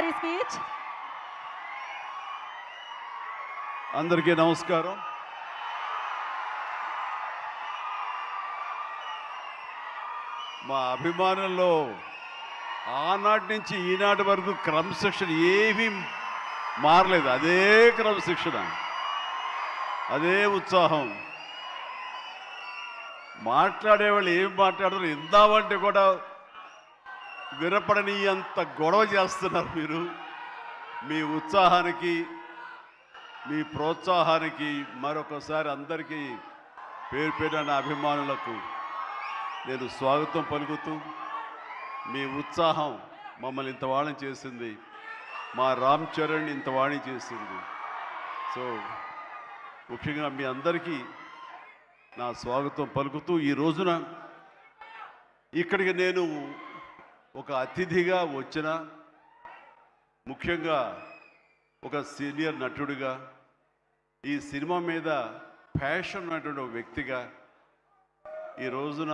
గారి స్పీచ్. అందరికీ నమస్కారం. మా అభిమానుల్లో ఆనాటి నుంచి ఈనాటి వరకు క్రమశిక్షణ ఏమీ మారలేదు. అదే క్రమశిక్షణ, అదే ఉత్సాహం. మాట్లాడేవాళ్ళు ఏం మాట్లాడతారు ఇందామంటే కూడా వినపడని అంత గొడవ చేస్తున్నారు మీరు. మీ ఉత్సాహానికి, మీ ప్రోత్సాహానికి మరొకసారి అందరికీ పేరు పేరున నా అభిమానులకు నేను స్వాగతం పలుకుతూ, మీ ఉత్సాహం మమ్మల్ని ఇంత వాణి చేసింది, మా రామ్ చరణ్ ఇంత వాణి చేసింది. సో ముఖ్యంగా మీ అందరికీ నా స్వాగతం పలుకుతూ, ఈ రోజున ఇక్కడికి నేను ఒక అతిథిగా వచ్చిన, ముఖ్యంగా ఒక సీనియర్ నటుడిగా, ఈ సినిమా మీద ప్యాషన్ ఉన్నటువంటి ఒక వ్యక్తిగా, ఈ రోజున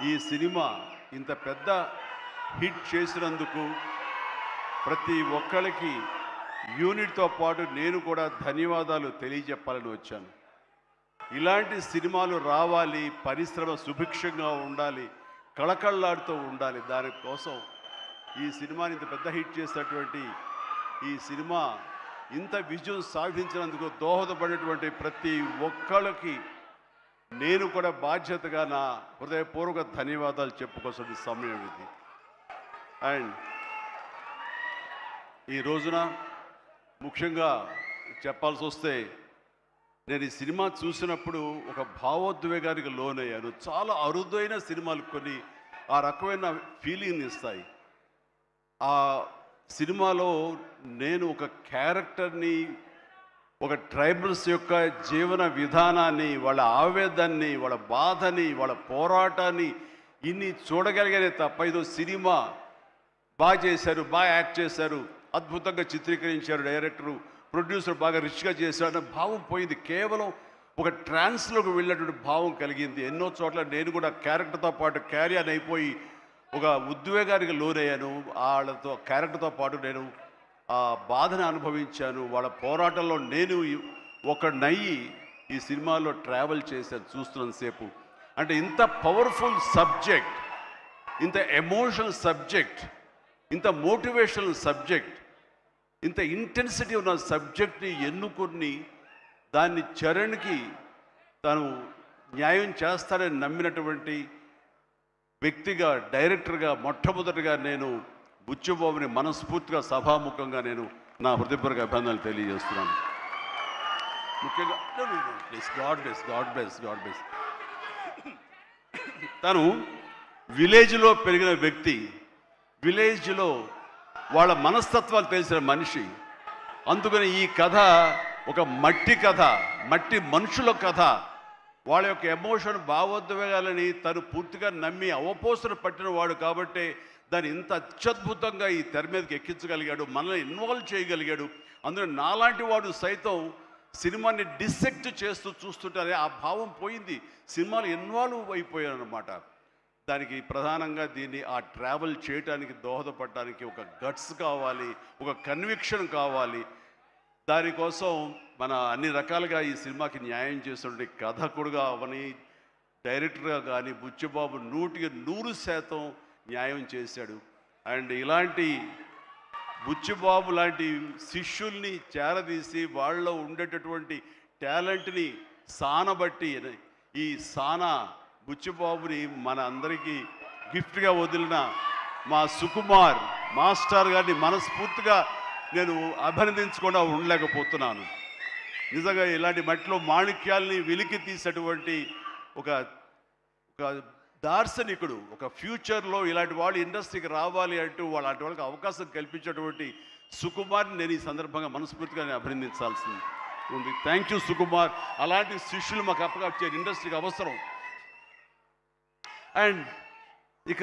ఈ సినిమా ఇంత పెద్ద హిట్ చేసినందుకు ప్రతి ఒక్కరికి యూనిట్తో పాటు నేను కూడా ధన్యవాదాలు తెలియజెప్పాలని వచ్చాను. ఇలాంటి సినిమాలు రావాలి, పరిశ్రమ సుభిక్షంగా ఉండాలి, కళకళలాడుతూ ఉండాలి. దానికోసం ఈ సినిమాని ఇంత పెద్ద హిట్ చేసినటువంటి ఈ సినిమా ఇంత విజయం సాధించినందుకు దోహదపడినటువంటి ప్రతి ఒక్కళ్ళకి నేను కూడా బాధ్యతగా నా హృదయపూర్వక ధన్యవాదాలు చెప్పుకోవాల్సిన సమయం ఇది. అండ్ ఈ రోజున ముఖ్యంగా చెప్పాల్సి వస్తే, నేను ఈ సినిమా చూసినప్పుడు ఒక భావోద్వేగానికి లోనయ్యాను. చాలా అరుదైన సినిమాలు కొన్ని ఆ రకమైన ఫీలింగ్ ఇస్తాయి. ఆ సినిమాలో నేను ఒక క్యారెక్టర్ని, ఒక ట్రైబల్స్ యొక్క జీవన విధానాన్ని, వాళ్ళ ఆవేదాన్ని, వాళ్ళ బాధని, వాళ్ళ పోరాటాన్ని ఇన్ని చూడగలిగానే తప్ప ఇదో సినిమా బాగా చేశారు, బాగా యాక్ట్ చేశారు, అద్భుతంగా చిత్రీకరించారు డైరెక్టరు, ప్రొడ్యూసర్ బాగా రిచ్గా చేశారు అన్న భావం పోయింది. కేవలం ఒక ట్రాన్స్లోకి వెళ్ళినటువంటి భావం కలిగింది. ఎన్నో చోట్ల నేను కూడా క్యారెక్టర్తో పాటు క్యారియర్ అయిపోయి ఒక ఉద్వేగానికి లోనయ్యాను. వాళ్ళతో క్యారెక్టర్తో పాటు నేను ఆ బాధను అనుభవించాను. వాళ్ళ పోరాటంలో నేను ఒకనయ్యి ఈ సినిమాలో ట్రావెల్ చేశాను చూస్తున్నంతసేపు. అంటే ఇంత పవర్ఫుల్ సబ్జెక్ట్, ఇంత ఎమోషనల్ సబ్జెక్ట్, ఇంత మోటివేషనల్ సబ్జెక్ట్, ఇంత ఇంటెన్సిటీ ఉన్న సబ్జెక్ట్ని ఎన్నుకొని దాన్ని చరణ్కి తను న్యాయం చేస్తాడని నమ్మినటువంటి వ్యక్తిగా, డైరెక్టర్గా మొట్టమొదటిగా నేను బుచ్చిబాబుని మనస్ఫూర్తిగా సభాముఖంగా నేను నా హృదయపూర్వక అభినందనలు తెలియజేస్తున్నాను. ముఖ్యంగా గాడ్ బ్లెస్. తను విలేజ్లో పెరిగిన వ్యక్తి, విలేజ్లో వాళ్ళ మనస్తత్వాలు తెలిసిన మనిషి. అందుకని ఈ కథ ఒక మట్టి కథ, మట్టి మనుషుల కథ. వాళ్ళ యొక్క ఎమోషన్, భావోద్వేగాలని తను పూర్తిగా నమ్మి అవపోసన పట్టిన వాడు కాబట్టి దాన్ని ఇంత అత్యద్భుతంగా ఈ తెర మీదకి ఎక్కించగలిగాడు, మనల్ని ఇన్వాల్వ్ చేయగలిగాడు. అందులో నాలాంటి వాడు సైతం సినిమాని డిసెక్ట్ చేస్తూ చూస్తుంటారే ఆ భావం పోయింది. సినిమాలు ఇన్వాల్వ్ అయిపోయాను అనమాట. దానికి ప్రధానంగా దీన్ని ఆ ట్రావెల్ చేయడానికి దోహదపడటానికి ఒక గట్స్ కావాలి, ఒక కన్విక్షన్ కావాలి. దానికోసం మన అన్ని రకాలుగా ఈ సినిమాకి న్యాయం చేస్తుంటే కథకుడుగా అవని, డైరెక్టర్గా కానీ బుచ్చిబాబు 100% న్యాయం చేశాడు. అండ్ ఇలాంటి బుచ్చిబాబు లాంటి శిష్యుల్ని చేరదీసి వాళ్ళలో ఉండేటటువంటి టాలెంట్ని సానబట్టి ఈ సానా బుచ్చిబాబుని మన అందరికీ గిఫ్ట్గా వదిలిన మా సుకుమార్ మాస్టర్ గారిని మనస్ఫూర్తిగా నేను అభినందించకుండా ఉండలేకపోతున్నాను. నిజంగా ఇలాంటి మట్టిలో మాణిక్యాల్ని వెలికి తీసేటువంటి ఒక దార్శనికుడు, ఒక ఫ్యూచర్లో ఇలాంటి వాళ్ళు ఇండస్ట్రీకి రావాలి అంటూ అలాంటి వాళ్ళకి అవకాశం కల్పించేటువంటి సుకుమార్ని నేను ఈ సందర్భంగా మనస్ఫూర్తిగా నేను అభినందించాల్సింది ఉంది. Thank you Sukumar. అలాంటి శిష్యులు మాకు అప్పగా ఇండస్ట్రీకి అవసరం. అండ్ ఇక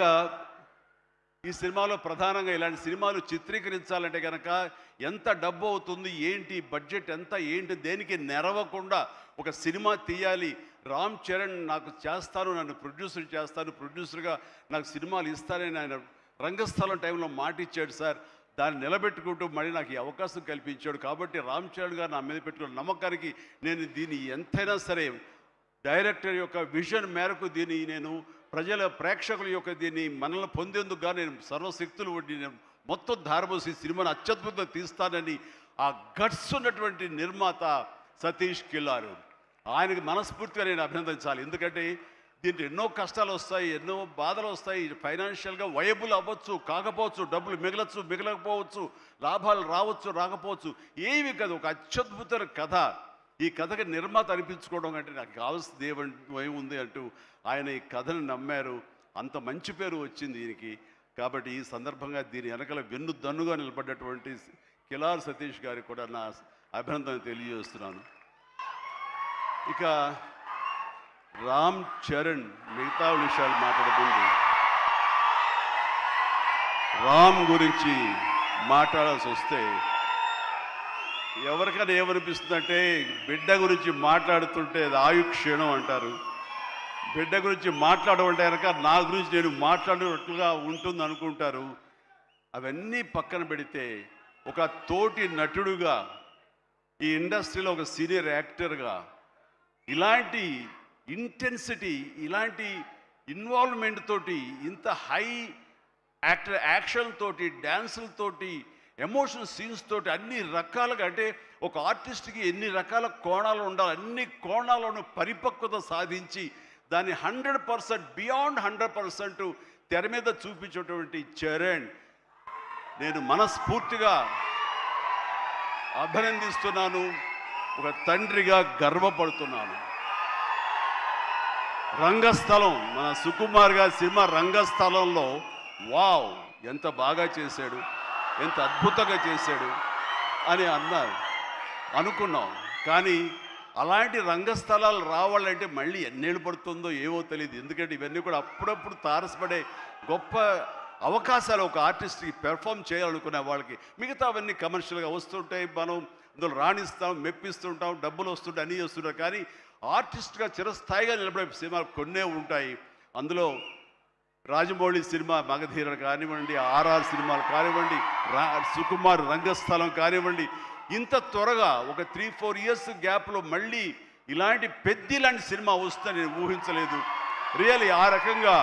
ఈ సినిమాలో ప్రధానంగా ఇలాంటి సినిమాలు చిత్రీకరించాలంటే కనుక ఎంత డబ్బు అవుతుంది, ఏంటి బడ్జెట్ ఎంత, ఏంటి, దేనికి నెరవకుండా ఒక సినిమా తీయాలి. రామ్ చరణ్ నాకు చేస్తాను, నన్ను ప్రొడ్యూసర్ చేస్తాను, ప్రొడ్యూసర్గా నాకు సినిమాలు ఇస్తానని ఆయన రంగస్థలం టైంలో మాట ఇచ్చాడు సార్. దాన్ని నిలబెట్టుకుంటూ మళ్ళీ నాకు ఈ అవకాశం కల్పించాడు. కాబట్టి రామ్ చరణ్ గారు నా మీద పెట్టుకున్న నమ్మకానికి నేను దీన్ని ఎంతైనా సరే డైరెక్టర్ యొక్క విజన్ మేరకు దీన్ని నేను ప్రజల ప్రేక్షకుల యొక్క దీన్ని మనల్ని పొందేందుకుగా నేను సర్వశక్తులు వడ్డీ నేను మొత్తం ధారపోసి సినిమాను అత్యద్భుతంగా తీస్తానని ఆ గట్స్ ఉన్నటువంటి నిర్మాత సతీష్ కిల్లారు, ఆయనకి మనస్ఫూర్తిగా నేను అభినందించాలి. ఎందుకంటే దీంట్లో ఎన్నో కష్టాలు వస్తాయి, ఎన్నో బాధలు వస్తాయి. ఫైనాన్షియల్గా వయబుల్ అవ్వచ్చు, కాకపోవచ్చు, డబ్బులు మిగలచ్చు, మిగలకపోవచ్చు, లాభాలు రావచ్చు, రాకపోవచ్చు, ఏమి కాదు. ఒక అత్యద్భుతమైన కథ. ఈ కథకి నిర్మాత అనిపించుకోవడం అంటే నాకు కావాల్సింది ఏముంది అంటూ ఆయన ఈ కథను నమ్మారు. అంత మంచి పేరు వచ్చింది దీనికి. కాబట్టి ఈ సందర్భంగా దీని వెనకల వెన్నుదన్నుగా నిలబడ్డటువంటి కిలార్ సతీష్ గారికి కూడా నా అభినందన తెలియజేస్తున్నాను. ఇక రామ్ చరణ్ మిగతా విషయాలు మాట్లాడబోండి. రామ్ గురించి మాట్లాడాల్సి వస్తే ఎవరికైనా ఏమనిపిస్తుందంటే బిడ్డ గురించి మాట్లాడుతుంటే అది ఆయుక్షీణం అంటారు. బిడ్డ గురించి మాట్లాడమంటే కనుక నా గురించి నేను మాట్లాడినట్లుగా ఉంటుంది అనుకుంటారు. అవన్నీ పక్కన పెడితే ఒక తోటి నటుడుగా ఈ ఇండస్ట్రీలో ఒక సీనియర్ యాక్టర్గా ఇలాంటి ఇంటెన్సిటీ, ఇలాంటి ఇన్వాల్వ్మెంట్ తోటి, ఇంత హై యాక్షన్ తోటి, డ్యాన్సులతోటి, ఎమోషనల్ సీన్స్ తోటి అన్ని రకాలుగా, అంటే ఒక ఆర్టిస్ట్కి ఎన్ని రకాల కోణాలు ఉండాలి, అన్ని కోణాలను పరిపక్వత సాధించి దాన్ని 100% బియాండ్ 100% తెర మీద చూపించేటువంటి చరణ్ నేను మనస్ఫూర్తిగా అభినందిస్తున్నాను. ఒక తండ్రిగా గర్వపడుతున్నాను. రంగస్థలం, మన సుకుమార్ గారి సినిమా రంగస్థలంలో వావ్ ఎంత బాగా చేశాడు, ఎంత అద్భుతంగా చేశాడు అని అనుకున్నాం. కానీ అలాంటి రంగస్థలాలు రావాలంటే మళ్ళీ ఎన్నేళ్ళు పడుతుందో ఏమో తెలియదు. ఎందుకంటే ఇవన్నీ కూడా అప్పుడప్పుడు తారసపడే గొప్ప అవకాశాలు ఒక ఆర్టిస్ట్కి పెర్ఫామ్ చేయాలనుకునే వాళ్ళకి. మిగతా అవన్నీ కమర్షియల్గా వస్తుంటాయి, మనం అందులో రాణిస్తాం, మెప్పిస్తుంటాం, డబ్బులు వస్తుంటాయి, అన్నీ వస్తుంటాయి. కానీ ఆర్టిస్ట్గా చిరస్థాయిగా నిలబడే సినిమాలు కొన్నే ఉంటాయి. అందులో రాజమౌళి సినిమా మగధీర కానివ్వండి, ఆర్ఆర్ సినిమాలు కానివ్వండి, సుకుమార్ రంగస్థలం కానివ్వండి, ఇంత త్వరగా ఒక 3-4 ఇయర్స్ గ్యాప్లో మళ్ళీ ఇలాంటి లాంటి సినిమా వస్తుందని నేను ఊహించలేదు. రియల్లీ ఆ రకంగా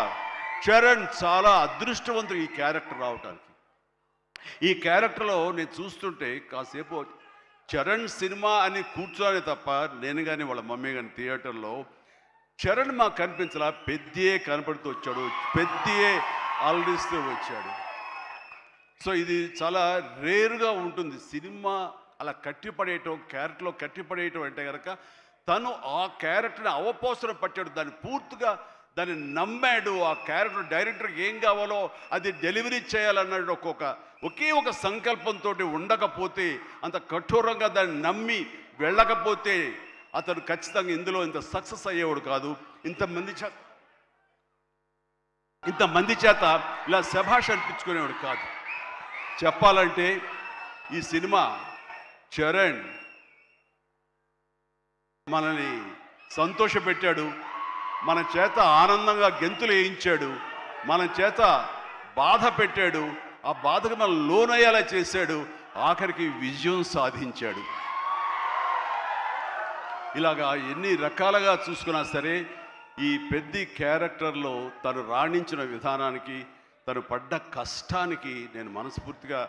చరణ్ చాలా అదృష్టవంతుడు ఈ క్యారెక్టర్ రావటానికి. ఈ క్యారెక్టర్లో నేను చూస్తుంటే కాసేపు చరణ్ సినిమా అని కూర్చోని తప్ప నేను కానీ వాళ్ళ మమ్మీ కానీ థియేటర్లో చరణ్ మాకు కనిపించలా, పెద్దే కనపడుతూ వచ్చాడు, పెద్దే ఆలరిస్తూ వచ్చాడు. సో ఇది చాలా రేరుగా ఉంటుంది. సినిమా అలా కట్టిపడేయటం, క్యారెక్టర్లో కట్టిపడేయటం అంటే కనుక తను ఆ క్యారెక్టర్ని అవపోసన పట్టాడు, దాన్ని పూర్తిగా దాన్ని నమ్మాడు. ఆ క్యారెక్టర్ డైరెక్టర్కి ఏం కావాలో అది డెలివరీ చేయాలన్నాడు. ఒకే ఒక సంకల్పంతో ఉండకపోతే, అంత కఠోరంగా దాన్ని నమ్మి వెళ్ళకపోతే అతను ఖచ్చితంగా ఇందులో ఇంత సక్సెస్ అయ్యేవాడు కాదు. ఇంతమంది చేత ఇలా శభాష్ అనిపించుకునేవాడు కాదు. చెప్పాలంటే ఈ సినిమా చరణ్ మనల్ని సంతోషపెట్టాడు, మన చేత ఆనందంగా గెంతులు వేయించాడు, మన చేత బాధ పెట్టాడు, ఆ బాధకు మనం లోనయ్యేలా చేశాడు, ఆఖరికి విజయం సాధించాడు. ఇలాగా ఎన్ని రకాలుగా చూసుకున్నా సరే ఈ పెద్ద క్యారెక్టర్లో తను రాణించిన విధానానికి, తను పడ్డ కష్టానికి నేను మనస్ఫూర్తిగా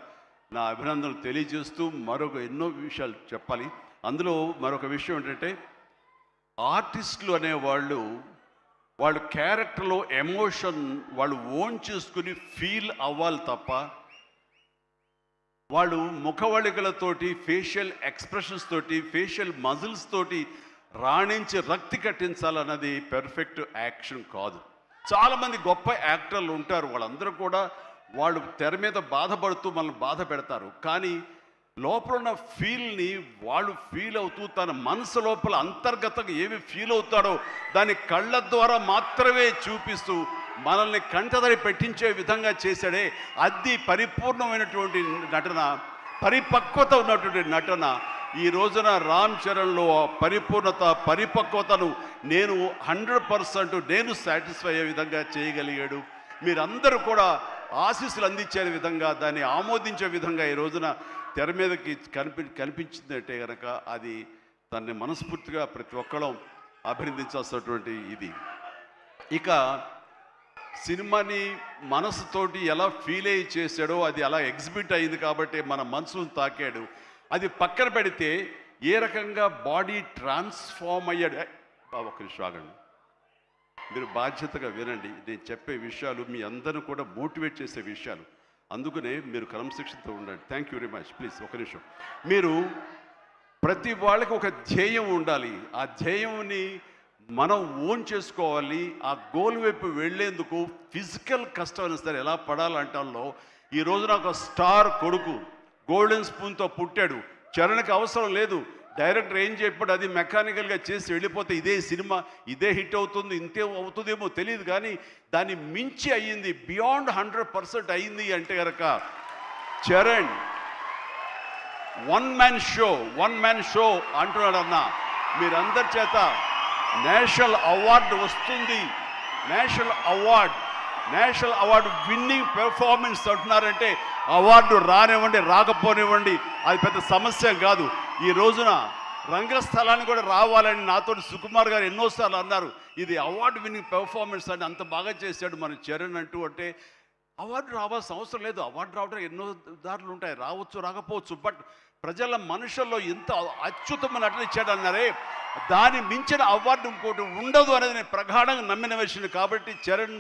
నా అభినందనలు తెలియజేస్తూ మరొక ఎన్నో విషయాలు చెప్పాలి. అందులో మరొక విషయం ఏంటంటే ఆర్టిస్టులు అనేవాళ్ళు వాళ్ళ క్యారెక్టర్లో ఎమోషన్ వాళ్ళు ఓన్ చేసుకుని ఫీల్ అవ్వాలి తప్ప వాళ్ళు ముఖవళికలతోటి, ఫేషియల్ ఎక్స్ప్రెషన్స్ తోటి, ఫేషియల్ మజిల్స్ తోటి రాణించి రక్తి కట్టించాలన్నది పెర్ఫెక్ట్ యాక్షన్ కాదు. చాలామంది గొప్ప యాక్టర్లు ఉంటారు, వాళ్ళందరూ కూడా వాళ్ళు తెర మీద బాధపడుతూ మనల్ని బాధ పెడతారు. కానీ లోపల ఉన్న ఫీల్ని వాళ్ళు ఫీల్ అవుతూ తన మనసు లోపల అంతర్గతంగా ఏమి ఫీల్ అవుతాడో దాన్ని కళ్ళ ద్వారా మాత్రమే చూపిస్తూ మనల్ని కంటదరి పెట్టించే విధంగా చేశాడే, అది పరిపూర్ణమైనటువంటి నటన, పరిపక్వత ఉన్నటువంటి నటన. ఈ రోజున రామ్ చరణ్లో ఆ పరిపూర్ణత, పరిపక్వతను నేను 100% నేను సాటిస్ఫై అయ్యే విధంగా చేయగలిగాడు. మీరందరూ కూడా ఆశీస్సులు అందించే విధంగా, దాన్ని ఆమోదించే విధంగా ఈ రోజున తెర మీదకి కనిపించిందంటే కనుక అది దాన్ని మనస్ఫూర్తిగా ప్రతి ఒక్కళ్ళం అభినందించాల్సినటువంటి ఇది. ఇక సినిమాని మనసుతోటి ఎలా ఫీల్ అయ్యి చేశాడో అది అలా ఎగ్జిబిట్ అయింది కాబట్టి మన మనసును తాకాడు. అది పక్కన పెడితే ఏ రకంగా బాడీ ట్రాన్స్ఫార్మ్ అయ్యాడు. ఒక నిమిషం ఆగండి, మీరు బాధ్యతగా వినండి. నేను చెప్పే విషయాలు మీ అందరిని కూడా మోటివేట్ చేసే విషయాలు, అందుకనే మీరు క్రమశిక్షణతో ఉండండి. Thank you very much. Please ఒక నిమిషం. మీరు ప్రతి వాళ్ళకి ఒక ధ్యేయం ఉండాలి. ఆ ధ్యేయంని మనం ఓన్ చేసుకోవాలి. ఆ గోల్ వైపు వెళ్ళేందుకు ఫిజికల్ కష్టం అయినా సరే ఎలా పడాలంటాలో ఈ రోజున ఒక స్టార్ కొడుకు గోల్డెన్ స్పూన్తో పుట్టాడు. చరణ్కి అవసరం లేదు. డైరెక్టర్ ఏం చెప్పాడు అది మెకానికల్గా చేసి వెళ్ళిపోతే ఇదే సినిమా ఇదే హిట్ అవుతుంది, ఇంతే అవుతుందేమో తెలియదు, కానీ దాన్ని మించి అయ్యింది. బియాండ్ 100% అయ్యింది అంటే కనుక చరణ్ వన్ మ్యాన్ షో అంటున్నాడు. అన్న మీరందరి చేత నేషనల్ అవార్డు వస్తుంది. నేషనల్ అవార్డు విన్నింగ్ పెర్ఫార్మెన్స్ అంటున్నారంటే అవార్డు రానివ్వండి రాకపోనివ్వండి అది పెద్ద సమస్య కాదు. ఈ రోజున రంగస్థలాన్ని కూడా రావాలని నాతో సుకుమార్ గారు ఎన్నోసార్లు అన్నారు. ఇది అవార్డు విన్నింగ్ పెర్ఫార్మెన్స్ అని అంత బాగా చేశాడు మన చరణ్ అంటే అవార్డు రావాల్సిన అవసరం లేదు. అవార్డు రావడం ఎన్నో దారులు ఉంటాయి, రావచ్చు రాకపోవచ్చు. బట్ ప్రజల మనుషుల్లో ఎంత అత్యుత్తమ నటన ఇచ్చాడు అన్నారే, దాని మించిన అవార్డు ఇంకోటి ఉండదు అనేది నేను ప్రగాఢంగా నమ్మిన విషయం. కాబట్టి చరణ్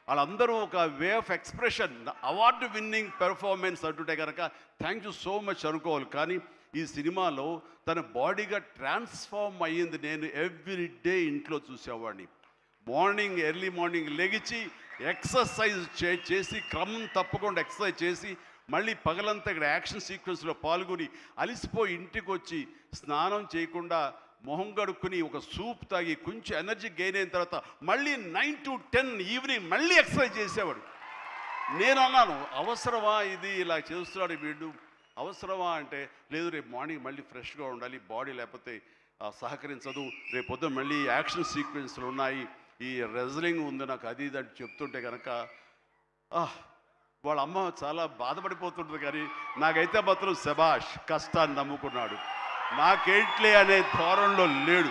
వాళ్ళందరూ ఒక way of expression award winning performance అంటుంటే కనుక థ్యాంక్ యూ సో మచ్ అనుకోవాలి. కానీ ఈ సినిమాలో తన బాడీగా ట్రాన్స్ఫార్మ్ అయ్యింది. నేను ఎవ్రీ డే ఇంట్లో చూసేవాడిని. ఎర్లీ మార్నింగ్ లెగిచి ఎక్సర్సైజ్ చేసి క్రమం తప్పకుండా ఎక్సర్సైజ్ చేసి మళ్ళీ పగలంతా ఇక్కడ యాక్షన్ సీక్వెన్స్లో పాల్గొని అలిసిపోయి ఇంటికి వచ్చి స్నానం చేయకుండా మొహం గడుక్కుని ఒక సూప్ తాగి కొంచెం ఎనర్జీ గెయిన్ అయిన తర్వాత మళ్ళీ 9 to 10 ఈవినింగ్ మళ్ళీ ఎక్సర్సైజ్ చేసేవాడు. నేను అన్నాను అవసరమా ఇది ఇలా చేస్తున్నాడు వీడు, అవసరమా అంటే లేదు రేపు మార్నింగ్ మళ్ళీ ఫ్రెష్గా ఉండాలి, బాడీ లేకపోతే సహకరించదు, రేపు పొద్దున మళ్ళీ యాక్షన్ సీక్వెన్స్లు ఉన్నాయి, ఈ రెజ్లింగ్ ఉంది నాకు అది ఇది అని చెప్తుంటే కనుక వాళ్ళ అమ్మ చాలా బాధపడిపోతుంటుంది. కానీ నాకైతే మాత్రం శబాష్ కష్టాన్ని నమ్ముకున్నాడు, నాకేంట్లే అనే ధోరణిలో లేడు.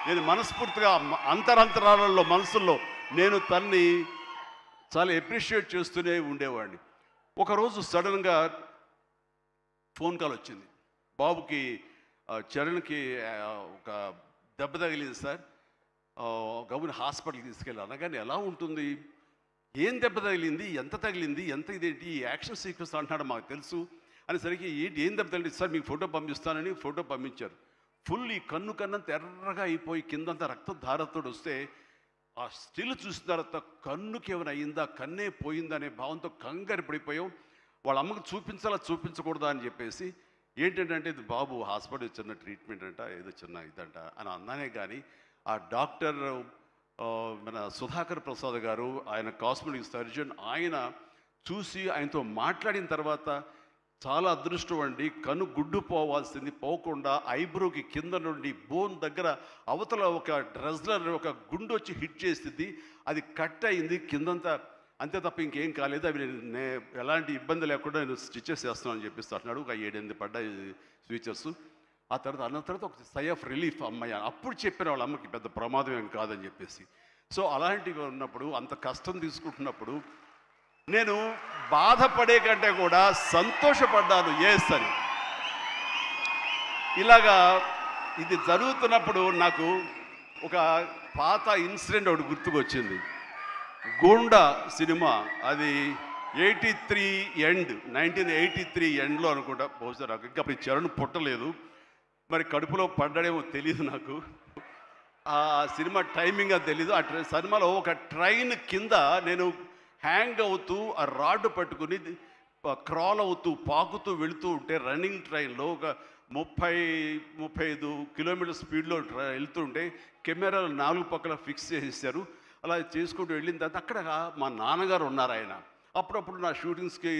నేను మనస్ఫూర్తిగా అంతరాలలో మనసుల్లో నేను తన్ని చాలా ఎప్రిషియేట్ చేస్తూనే ఉండేవాడిని. ఒకరోజు సడన్గా ఫోన్ కాల్ వచ్చింది. బాబుకి చరణ్కి ఒక దెబ్బ తగిలింది సార్, గవర్నమెంట్ హాస్పిటల్కి తీసుకెళ్ళి అనగానే ఎలా ఉంటుంది, ఏం దెబ్బ తగిలింది, ఎంత తగిలింది, ఎంత ఇదేంటి ఈ యాక్షన్ సీక్వెన్స్ అంటున్నాడు మాకు తెలుసు అనేసరికి ఏం దెబ్బ తగిలింది సార్ మీకు ఫోటో పంపిస్తానని ఫోటో పంపించారు. ఫుల్ ఈ కన్ను కన్నంత ఎర్రగా అయిపోయి కిందంతా రక్తధారతో వస్తే ఆ స్టిల్ చూసిన తర్వాత కన్నుకి ఏమైనా అయిందా, కన్నే పోయిందా అనే భావంతో కంగారు పడిపోయాం. వాళ్ళ అమ్మకు చూపించకూడదా అని చెప్పేసి ఏంటంటే ఇది బాబు హాస్పిటల్ చిన్న ట్రీట్మెంట్ అంట, ఏదో చిన్న ఇదంట అని అన్నానే. కానీ ఆ డాక్టర్ మన సుధాకర్ ప్రసాద్ గారు, ఆయన కాస్మెటిక్ సర్జన్, ఆయన చూసి ఆయనతో మాట్లాడిన తర్వాత చాలా అదృష్టం అండి, కను గుడ్డు పోవాల్సింది పోకుండా ఐబ్రోకి కింద నుండి బోన్ దగ్గర అవతల ఒక డ్రెస్లర్ ఒక గుండు వచ్చి హిట్ చేసింది, అది కట్ అయింది కిందంతా, అంతే తప్ప ఇంకేం కాలేదు, అవి నేను ఎలాంటి ఇబ్బంది లేకుండా నేను స్టిచెస్ చేస్తున్నాను అని చెప్పిస్తూ అంటున్నాడు. ఒక 7-8 పడ్డాయి స్విచెస్. ఆ తర్వాత అన్న తర్వాత ఒక సై ఆఫ్ రిలీఫ్ అమ్మాయి అప్పుడు చెప్పిన వాళ్ళ అమ్మకి పెద్ద ప్రమాదం ఏం కాదని చెప్పేసి. సో అలాంటివి ఉన్నప్పుడు అంత కష్టం తీసుకుంటున్నప్పుడు నేను బాధపడే కంటే కూడా సంతోషపడ్డాను ఎస్ అని. ఇలాగా ఇది జరుగుతున్నప్పుడు నాకు ఒక పాత ఇన్సిడెంట్ ఒకటి గుర్తుకొచ్చింది. గూండా సినిమా, అది 1983 ఎండ్లో అనుకుంటా, బహుశా నాకు ఇంకా అప్పుడు చరణ్ పుట్టలేదు, మరి కడుపులో పడ్డాడేమో తెలియదు నాకు, ఆ సినిమా టైమింగ్ అది తెలీదు. ఆ సినిమాలో ఒక ట్రైన్ కింద నేను హ్యాంగ్ అవుతూ ఆ రాడ్ పట్టుకుని క్రాల్ అవుతూ పాకుతూ వెళుతూ ఉంటే రన్నింగ్ ట్రైన్లో ఒక 30-35 కిలోమీటర్ స్పీడ్లో వెళ్తుంటే కెమెరాలు 4 పక్కల ఫిక్స్ చేసేసారు. అలా చేసుకుంటూ వెళ్ళిన తర్వాత అక్కడ మా నాన్నగారు ఉన్నారు. ఆయన అప్పుడప్పుడు నా షూటింగ్స్కి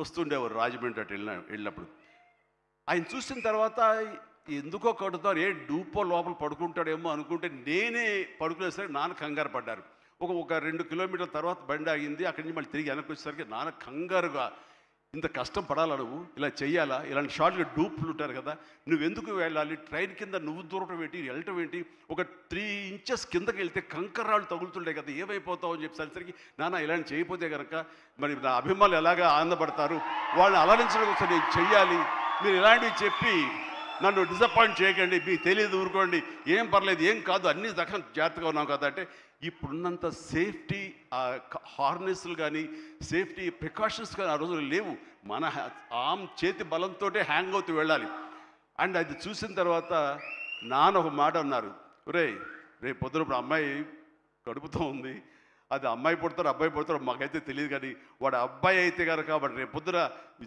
వస్తుండేవారు రాజమండ్రి అటు వెళ్ళినప్పుడు. ఆయన చూసిన తర్వాత ఎందుకో కడుతారు, డూపో లోపల పడుకుంటాడేమో అనుకుంటే నేనే పడుకునేసరికి నాన్న కంగారు పడ్డారు. ఒక 2 కిలోమీటర్ల తర్వాత బండి ఆగింది. అక్కడి నుంచి మళ్ళీ తిరిగి వెనక్కి వచ్చేసరికి నాన్న కంగారుగా, ఇంత కష్టం పడాలా నువ్వు, ఇలా చెయ్యాలా, ఇలాంటి షార్ట్గా డూప్లు ఉంటారు కదా, నువ్వెందుకు వెళ్ళాలి, ట్రైన్ కింద నువ్వు దూరటం ఏంటి, వెళ్ళటం ఏంటి, ఒక 3 ఇంచెస్ కిందకి వెళ్తే కంకర్రాళ్ళు తగులుతుంటాయి కదా, ఏమైపోతావు అని చెప్పేసరికి, నాన్న ఇలాంటి చేయకపోతే కనుక మరి నా అభిమానులు ఎలాగా ఆనందపడతారు, వాళ్ళని అలరించడం కోసం నేను చెయ్యాలి, మీరు ఇలాంటివి చెప్పి నన్ను డిసప్పాయింట్ చేయకండి, మీకు తెలియదు, ఊరుకోండి, ఏం పర్లేదు, ఏం కాదు, అన్ని రకం జాగ్రత్తగా ఉన్నాం కదా అంటే, ఇప్పుడున్నంత సేఫ్టీ హార్నెస్లు కానీ సేఫ్టీ ప్రికాషన్స్ కానీ ఆ రోజులు లేవు. మన చేతి బలంతో హ్యాంగ్ అవుతూ వెళ్ళాలి. అండ్ అది చూసిన తర్వాత నాన్న ఒక మాట అన్నారు, రేపు పొద్దున అమ్మాయి కడుపుతో ఉంది, అది అమ్మాయి పుడతారు అబ్బాయి పుడతారు మాకైతే తెలియదు, కానీ వాడు అబ్బాయి అయితే కనుక వాడు రేపు పొద్దున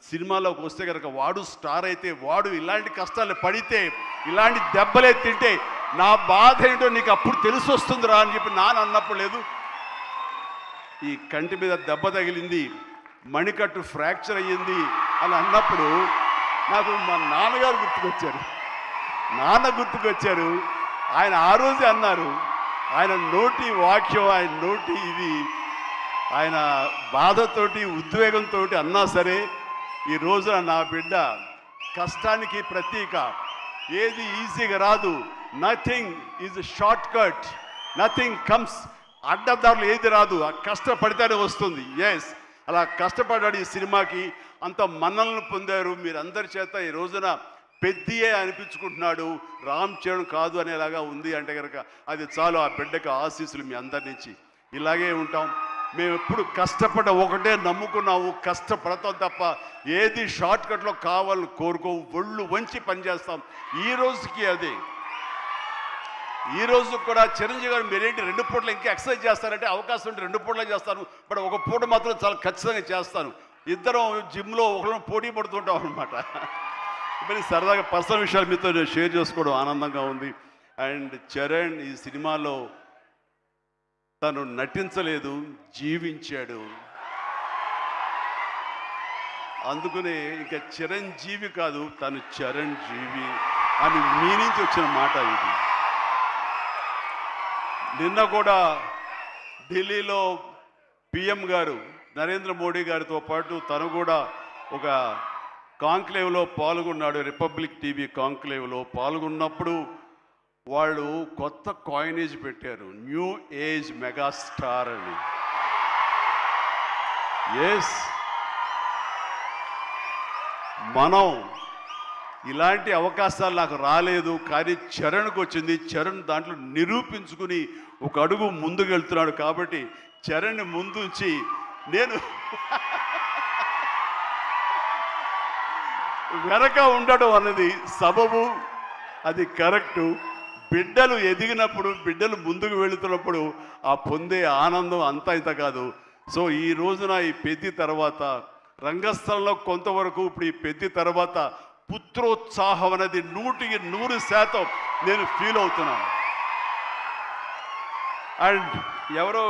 సినిమాలోకి వస్తే కనుక వాడు స్టార్ అయితే, వాడు ఇలాంటి కష్టాలు పడితే, ఇలాంటి దెబ్బలే తింటే నా బాధ ఏంటో నీకు అప్పుడు తెలిసి వస్తుందిరా అని చెప్పి నాన్న అన్నప్పుడు లేదు. ఈ కంటి మీద దెబ్బ తగిలింది, మణికట్టు ఫ్రాక్చర్ అయ్యింది అని అన్నప్పుడు నాకు మా నాన్నగారు గుర్తుకొచ్చారు. ఆయన ఆ రోజే అన్నారు, ఆయన నోటి వాక్యం, ఆయన నోటి ఇది, ఆయన బాధతోటి ఉద్వేగంతో అన్నా సరే, ఈ రోజున నా బిడ్డ కష్టానికి ప్రతీక. ఏది ఈజీగా రాదు, nothing is short cut, nothing comes, అడ్డదారులు ఏది రాదు, ఆ కష్టపడితేనే వస్తుంది. ఎస్, అలా కష్టపడ్డాడు. ఈ సినిమాకి అంత మన్నలను పొందారు మీరందరి చేత. ఈ రోజున పెద్దియే అనిపించుకుంటున్నాడు, రామ్ చరణ్ కాదు అనేలాగా ఉంది అంటే కనుక అది చాలు. ఆ బిడ్డకి ఆశీస్సులు మీ అందరి నుంచి. ఇలాగే ఉంటాం. మేము ఎప్పుడు కష్టపడ్డ ఒకటే నమ్ముకున్నాము, కష్టపడతాం తప్ప ఏది షార్ట్ కట్లో కావాలని కోరుకోవు, ఒళ్ళు వంచి పనిచేస్తాం. ఈ రోజుకి అదే. ఈ రోజు కూడా చిరంజీవి గారు మీరేంటి 2 పూటలు ఇంకా ఎక్సర్సైజ్ చేస్తారంటే, అవకాశం ఉంటే 2 పూటలే చేస్తాను, బట్ ఒక పూట మాత్రం చాలా ఖచ్చితంగా చేస్తాను. ఇద్దరం జిమ్లో ఒకరు పోటీ పడుతుంటాం అనమాట. మరి సరదాగా పర్సనల్ విషయాలు మీతో నేను షేర్ చేసుకోవడం ఆనందంగా ఉంది. అండ్ చరణ్ ఈ సినిమాలో తను నటించలేదు, జీవించాడు. అందుకనే ఇంకా చిరంజీవి కాదు, తను చరణ్ జీవి అని మీ నుంచి వచ్చిన మాట ఇది. నిన్న కూడా ఢిల్లీలో పిఎం గారు నరేంద్ర మోడీ గారితో పాటు తను కూడా ఒక కాంక్లేవ్లో పాల్గొన్నాడు. రిపబ్లిక్ టీవీ కాంక్లేవ్లో పాల్గొన్నప్పుడు వాళ్ళు కొత్త కాయినేజ్ పెట్టారు, న్యూ ఏజ్ మెగాస్టార్ అని. ఎస్, మనం ఇలాంటి అవకాశాలు నాకు రాలేదు, కానీ చరణ్కి వచ్చింది. చరణ్ దాంట్లో నిరూపించుకుని ఒక అడుగు ముందుకు వెళ్తున్నాడు. కాబట్టి చరణ్ ముందుంచి నేను వెనక ఉండడం అన్నది సబబు, అది కరెక్టు. బిడ్డలు ఎదిగినప్పుడు, బిడ్డలు ముందుకు వెళుతున్నప్పుడు ఆ పొందే ఆనందం అంతా ఇంత కాదు. సో ఈ రోజున ఈ పెద్ది తర్వాత రంగస్థలంలో కొంతవరకు, ఇప్పుడు ఈ పెద్ది తర్వాత పుత్రోత్సాహం అనేది 100% నేను ఫీల్ అవుతున్నాను. అండ్ ఎవరో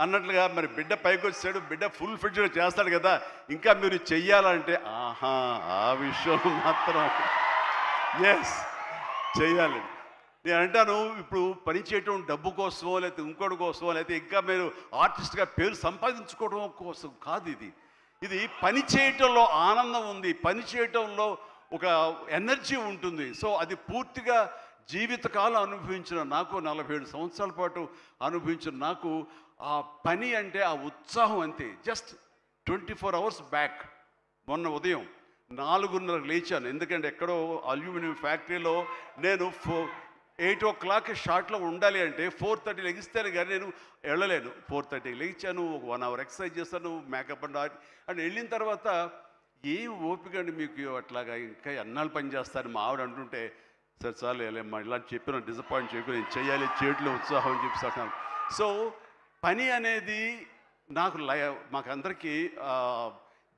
అన్నట్లుగా మరి బిడ్డ పైకి వచ్చాడు, బిడ్డ ఫుల్ ఫిట్గా చేస్తాడు కదా, ఇంకా మీరు చెయ్యాలంటే ఆ విషయం మాత్రం ఎస్ చెయ్యాలి. నేను అంటాను, ఇప్పుడు పని చేయటం డబ్బు కోసమో లేకపోతే ఇంకోటి కోసమో లేకపోతే ఇంకా మీరు ఆర్టిస్ట్గా పేరు సంపాదించుకోవడం కోసం కాదు. ఇది పని చేయటంలో ఆనందం ఉంది, పని చేయటంలో ఒక ఎనర్జీ ఉంటుంది. సో అది పూర్తిగా జీవితకాలం అనుభవించిన నాకు, 47 సంవత్సరాల పాటు అనుభవించిన నాకు, ఆ పని అంటే ఆ ఉత్సాహం అంతే. జస్ట్ 24 అవర్స్ బ్యాక్ మొన్న ఉదయం 4:30 లేచాను. ఎందుకంటే ఎక్కడో అల్యూమినియం ఫ్యాక్టరీలో నేను 8 o'clock షార్ట్లో ఉండాలి అంటే 4:30 లెగిస్తేనే కానీ నేను వెళ్ళలేను. 4:30 లేచాను, ఒక 1 hour ఎక్సర్సైజ్ చేస్తాను, మేకప్ అండ్ వెళ్ళిన తర్వాత ఏం ఓపిక అండి మీకు అట్లాగా, ఇంకా ఎన్నాళ్ళు పని చేస్తాను మా ఆవిడ అంటుంటే, సరే చాలు వెళ్ళమ్మా ఇలా చెప్పిన డిసప్పాయింట్ చేయకుండా నేను చేయాలి, చేతిలో ఉత్సాహం అని చెప్పి. సో పని అనేది మాకందరికీ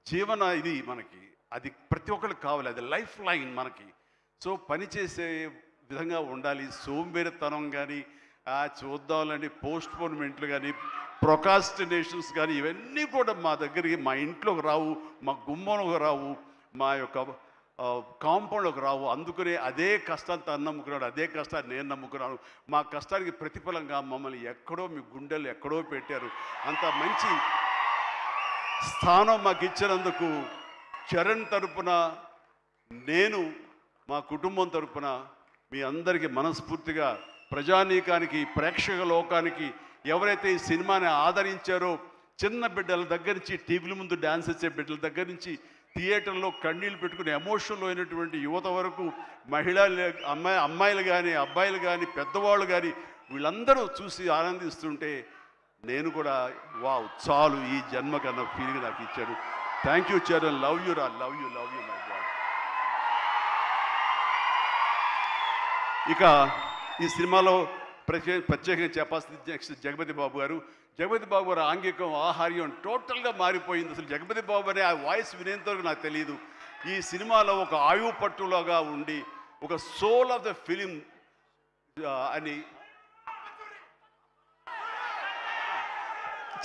జీవన ఇది, మనకి అది ప్రతి ఒక్కరికి కావాలి, అది లైఫ్ లైన్ మనకి. సో పని చేసే విధంగా ఉండాలి. సోంబేరితనం కానీ, చూద్దాంలని పోస్ట్పోన్మెంట్లు కానీ, ప్రొకాస్టినేషన్స్ కానీ, ఇవన్నీ కూడా మా దగ్గరికి, మా ఇంట్లోకి రావు, మా గుమ్మంలోకి రావు, మా యొక్క కాంపౌండ్లోకి రావు. అందుకనే అదే కష్టాన్ని తను నమ్ముకున్నాడు, అదే కష్టాన్ని నేను నమ్ముకున్నాను. మా కష్టానికి ప్రతిఫలంగా మమ్మల్ని ఎక్కడో మీ గుండెలు ఎక్కడో పెట్టారు. అంత మంచి స్థానం మాకు ఇచ్చినందుకు చరణ్ తరపున, నేను మా కుటుంబం తరపున మీ అందరికీ మనస్ఫూర్తిగా, ప్రజానీకానికి, ప్రేక్షక లోకానికి, ఎవరైతే ఈ సినిమాని ఆదరించారో, చిన్న బిడ్డల దగ్గర నుంచి, టీవీల ముందు డ్యాన్స్ చేసే బిడ్డల దగ్గర నుంచి, థియేటర్లో కన్నీళ్ళు పెట్టుకుని ఎమోషనల్ అయినటువంటి యువత వరకు, అమ్మాయిలు కానీ, అబ్బాయిలు కానీ, పెద్దవాళ్ళు కానీ, వీళ్ళందరూ చూసి ఆనందిస్తుంటే నేను కూడా వావ్ చాలు ఈ జన్మ కన్నా ఫీలింగ్ నాకు ఇచ్చాడు. Thank you Charan, love you రా, లవ్ యూ మై గాడ్. ఇక ఈ సినిమాలో ప్రత్యేకంగా చెప్పాల్సింది నెక్స్ట్ జగపతి బాబు గారు ఆంగికం, ఆహార్యం టోటల్గా మారిపోయింది. అసలు జగపతి బాబు అనే ఆ వాయిస్ వినేంతవరకు నాకు తెలియదు. ఈ సినిమాలో ఒక ఆయువు పట్టులాగా ఉండి, ఒక సోల్ ఆఫ్ ద ఫిలిం అని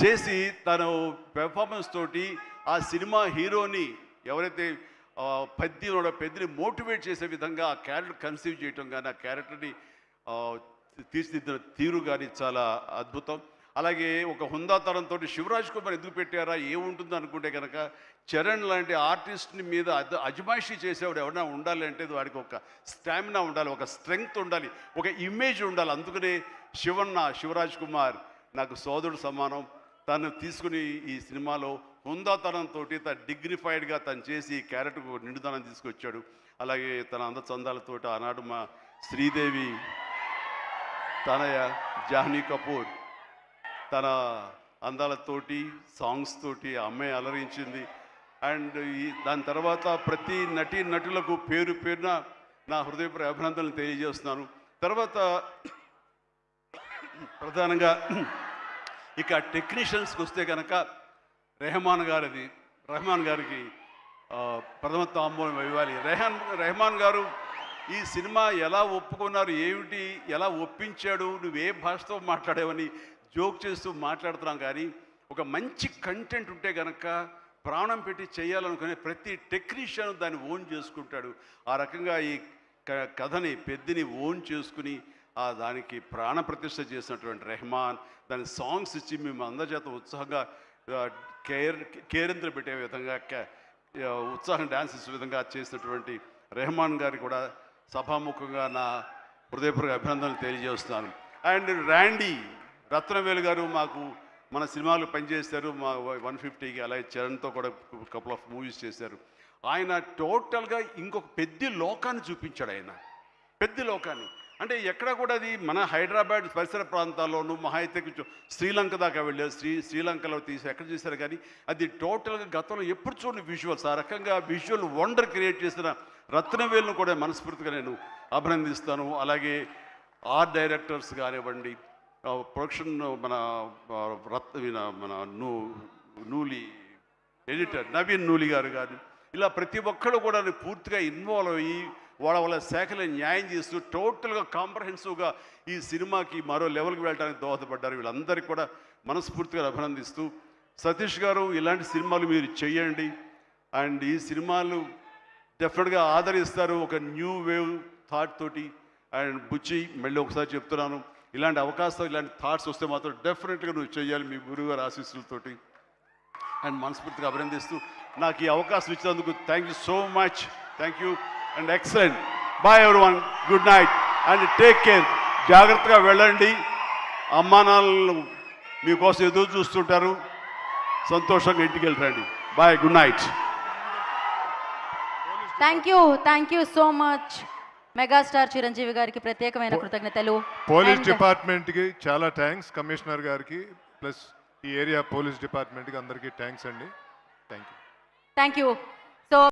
చేసి తను పెర్ఫార్మెన్స్ తోటి ఆ సినిమా హీరోని, ఎవరైతే పెద్దని మోటివేట్ చేసే విధంగా ఆ క్యారెక్టర్ కన్సీవ్ చేయటం కానీ, ఆ క్యారెక్టర్ని తీర్చిదిద్దిన తీరు కానీ చాలా అద్భుతం. అలాగే ఒక హుందాతనంతో శివరాజ్ కుమార్ ఎందుకు పెట్టారా, ఏముంటుందో అనుకుంటే కనుక, చరణ్ లాంటి ఆర్టిస్ట్ని మీద అజమాయిషీ చేసేవాడు ఎవరైనా ఉండాలి అంటే వాడికి ఒక స్టామినా ఉండాలి, ఒక స్ట్రెంగ్త్ ఉండాలి, ఒక ఇమేజ్ ఉండాలి. అందుకనే శివరాజ్ కుమార్ నాకు సోదరుడు సమానం. తను తీసుకుని ఈ సినిమాలో హుందాతనంతో తను డిగ్నిఫైడ్గా తను చేసి ఈ క్యారెక్టర్కు నిండుదనం తీసుకొచ్చాడు. అలాగే తన అందచందాలతో ఆనాడు మా శ్రీదేవి తనయ జాహ్నీ కపూర్ తన అందాలతోటి, సాంగ్స్ తోటి అమ్మాయి అలరించింది. అండ్ దాని తర్వాత ప్రతి నటులకు పేరు పేరున నా హృదయపూర్వక అభినందనలు తెలియజేస్తున్నాను. తర్వాత ప్రధానంగా ఇక టెక్నీషియన్స్కి వస్తే కనుక రెహమాన్ గారికి ప్రథమ తాంబూలం ఇవ్వాలి. రెహమాన్ గారు ఈ సినిమా ఎలా ఒప్పుకున్నారు, ఏమిటి, ఎలా ఒప్పించాడు, నువ్వే భాషతో మాట్లాడావని జోక్ చేస్తూ మాట్లాడుతున్నాం. కానీ ఒక మంచి కంటెంట్ ఉంటే కనుక ప్రాణం పెట్టి చేయాలనుకునే ప్రతి టెక్నీషియన్ దాన్ని ఓన్ చేసుకుంటాడు. ఆ రకంగా ఈ కథని పెద్దని ఓన్ చేసుకుని దానికి ప్రాణ ప్రతిష్ఠ చేసినటువంటి రెహమాన్, దాని సాంగ్స్ ఇచ్చి మేము అందరి చేత ఉత్సాహంగా కేరింతలు పెట్టే విధంగా, ఉత్సాహం డ్యాన్స్ ఇచ్చే విధంగా చేసినటువంటి రెహమాన్ గారికి కూడా సభాముఖంగా నా హృదయపూర్వక అభినందనలు తెలియజేస్తున్నాను. అండ్ ర్యాండీ రత్నవేలు గారు మన సినిమాలు పనిచేశారు, మా 150కి. అలాగే చరణ్తో కూడా కపుల్ ఆఫ్ మూవీస్ చేశారు. ఆయన టోటల్గా ఇంకొక పెద్ద లోకాన్ని చూపించాడు. ఆయన పెద్ద లోకాన్ని అంటే ఎక్కడ కూడా అది మన హైదరాబాద్ పరిసర ప్రాంతాల్లోనూ మహా అయితే కొంచెం శ్రీలంక దాకా వెళ్ళారు. శ్రీలంకలో ఎక్కడ చేశారు. కానీ అది టోటల్గా గతంలో ఎప్పుడు చూడని విజువల్స్, ఆ రకంగా విజువల్ వండర్ క్రియేట్ చేసిన రత్నవేలును కూడా మనస్ఫూర్తిగా నేను అభినందిస్తాను. అలాగే ఆర్ట్ డైరెక్టర్స్ కానివ్వండి, ప్రొడక్షన్ మన నూలి ఎడిటర్ నవీన్ నూలి గారు కానీ, ఇలా ప్రతి ఒక్కరు కూడా పూర్తిగా ఇన్వాల్వ్ అయ్యి వాళ్ళ శాఖలో న్యాయం చేస్తూ టోటల్గా కాంప్రహెన్సివ్గా ఈ సినిమాకి మరో లెవెల్కి వెళ్ళడానికి దోహదపడ్డారు. వీళ్ళందరికీ కూడా మనస్ఫూర్తిగా అభినందిస్తూ, సతీష్ గారు ఇలాంటి సినిమాలు మీరు చెయ్యండి. అండ్ ఈ సినిమాలు డెఫినెట్గా ఆదరిస్తారు ఒక న్యూ వేవ్ థాట్ తోటి. అండ్ బుచ్చి మళ్ళీ ఒకసారి చెప్తున్నాను, ఇలాంటి అవకాశాలు, ఇలాంటి థాట్స్ వస్తే మాత్రం డెఫినెట్గా నువ్వు చెయ్యాలి మీ గురువుగారు ఆశీస్సులతోటి. అండ్ మనస్ఫూర్తిగా అభినందిస్తూ నాకు ఈ అవకాశం ఇచ్చినందుకు thank you so much. Thank you and excellent. Bye everyone, good night and take care. జాగ్రత్తగా వెళ్ళండి. అమ్మా నాన్నలు మీకోసం ఎదురు చూస్తుంటారు. సంతోషంగా ఇంటికి వెళ్ళండి. Bye, good night. Thank you so much. Megastar Chiranjeevi గారికి ప్రత్యేకమైన కృతజ్ఞతలు. పోలీస్ డిపార్ట్మెంట్కి చాలా థ్యాంక్స్, కమిషనర్ గారికి ప్లస్ ఈ ఏరియా పోలీస్ డిపార్ట్మెంట్కి అందరికీ థ్యాంక్స్ అండి. Thank you.